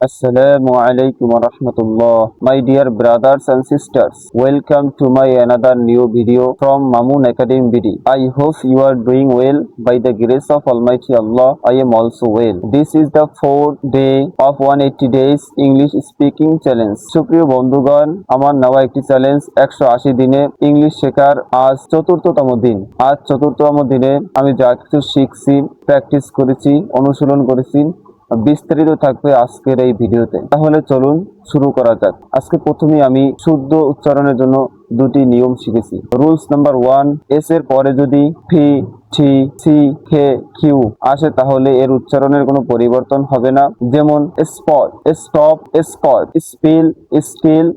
Assalamu alaikum wa rahmatullah. My dear brothers and sisters, welcome to my another new video from Mamun Academy BD. I hope you are doing well. By the grace of Almighty Allah, I am also well. This is the fourth day of 180 days English speaking challenge. সুপ্রিয় বন্ধুগণ, আমার নেওয়া একটি challenge 180 দিনে English শেখার আজ চতুর্থতম দিন। আজ চতুর্থতম দিনে আমি যা কিছু শিখছি, প্র্যাকটিস করেছি, অনুশীলন করেছি, বিস্তারিত থাকবে আজকের এই ভিডিওতে। তাহলে চলুন শুরু করা যাক। আজকে প্রথমে আমি শুদ্ধ উচ্চারণের জন্য দুটি নিয়ম শিখেছি। রুলস নাম্বার 1, এস এর পরে যদি ফি, টি, সি, কে, কিউ আসে তাহলে এর উচ্চারণের কোনো পরিবর্তন হবে না। যেমন spot, stop, scot, spill, still,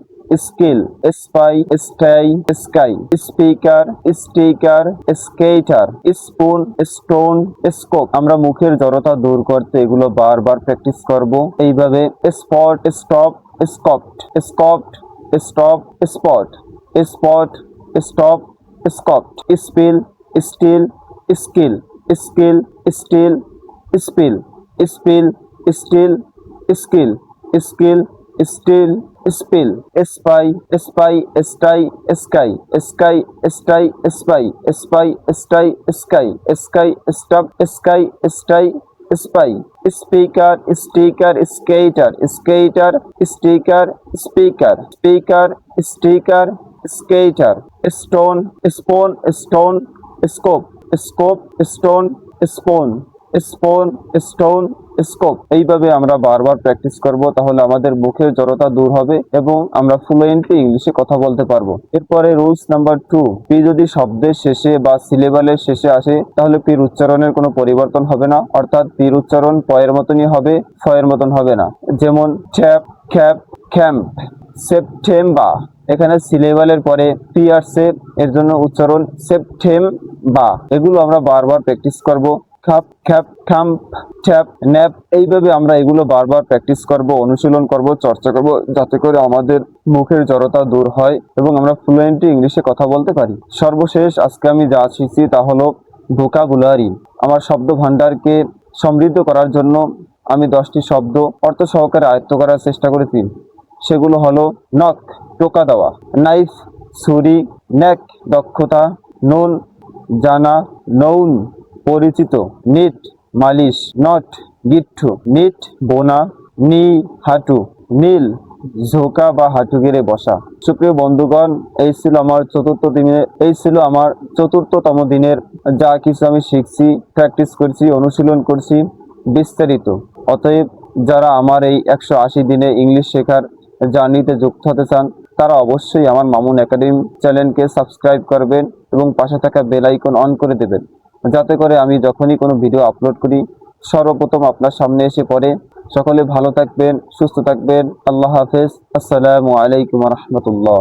skill, spy, sty, sky, speaker, sticker, skater, spoon, stone, scope. আমরা মুখের জড়তা দূর করতে এগুলো বারবার প্র্যাকটিস করব। এইভাবে spot, stop, scoped, scoped, stop, spot, spot, stop, scoped, spill, still, skill, skill, still, spill, spill, still, skill, skill, still, spill, spy, spy, sty, sky, sky, sty, spy, spy, sty, sky, sky, stop, sky, sty, spy, speaker, sticker, skater, skater, sticker, speaker, speaker, sticker, skater, stone, spoon, stone, scope, scope, stone, spoon, spoon, stone, scope. এইভাবে আমরা বারবার practice করব, তাহলে আমাদের মুখের জড়তা দূর হবে এবং আমরা ফ্লুয়েন্টলি ইংলিশে কথা বলতে পারবো। এরপরে রুলস নাম্বার 2, পি যদি শব্দের শেষে বা সিলেবালের শেষে আসে তাহলে পির উচ্চারণের কোনো পরিবর্তন হবে না, অর্থাৎ পির উচ্চারণ পয়ের মতনই হবে, ফয়ের মতন হবে না। যেমন চ্যাপ, খ্যাপ, ক্যাম্প, সেপ্টেম্বার। এখানে সিলেবালের পরে পি আসছে, এর জন্য উচ্চারণ সেপ্টেম্বা। এগুলো আমরা বারবার প্র্যাকটিস করব। খাপ, খ্যাপ, খাম্প, চ্যাপ, ন্যাপ। এইভাবে আমরা এগুলো বারবার প্র্যাকটিস করব, অনুশীলন করব, চর্চা করব, যাতে করে আমাদের মুখের জড়তা দূর হয় এবং আমরা ফ্লুয়েন্টলি ইংলিশে কথা বলতে পারি। সর্বশেষ আজকে আমি যা শিখছি তা হলো ভোকাবুলারি। আমার শব্দ ভান্ডারকে সমৃদ্ধ করার জন্য আমি 10টি শব্দ অর্থ সহকারে আয়ত্ত করার চেষ্টা করেছি। সেগুলো হলো নখ, টোকা দেওয়া, নাইফ, ছুরি, নেক, দক্ষতা, নুন, জানা, নৌন, পরিচিত, নিট, মালিশ, নট, গিট্টু, নিট, বোনা, নি, হাঁটু, নীল, ঝোঁকা বা হাঁটু গেড়ে বসা। সুপ্রিয় বন্ধুগণ, এই ছিল আমার চতুর্থতম দিনের যা কিছু আমি শিখছি, প্র্যাকটিস করছি, অনুশীলন করছি বিস্তারিত। অতএব যারা আমার এই 180 দিনে ইংলিশ শেখার জার্নিতে যুক্ত হতে চান তারা অবশ্যই আমার মামুন একাডেমি চ্যানেলকে সাবস্ক্রাইব করবেন এবং পাশে থাকা বেল আইকন অন করে দেবেন, যাতে করে আমি যখনই কোনো ভিডিও আপলোড করি সর্বপ্রথম আপনার সামনে এসে পড়ে। সকলে ভালো থাকবেন, সুস্থ থাকবেন। আল্লাহ হাফেজ। আসসালামু আলাইকুম ওয়া রাহমাতুল্লাহ।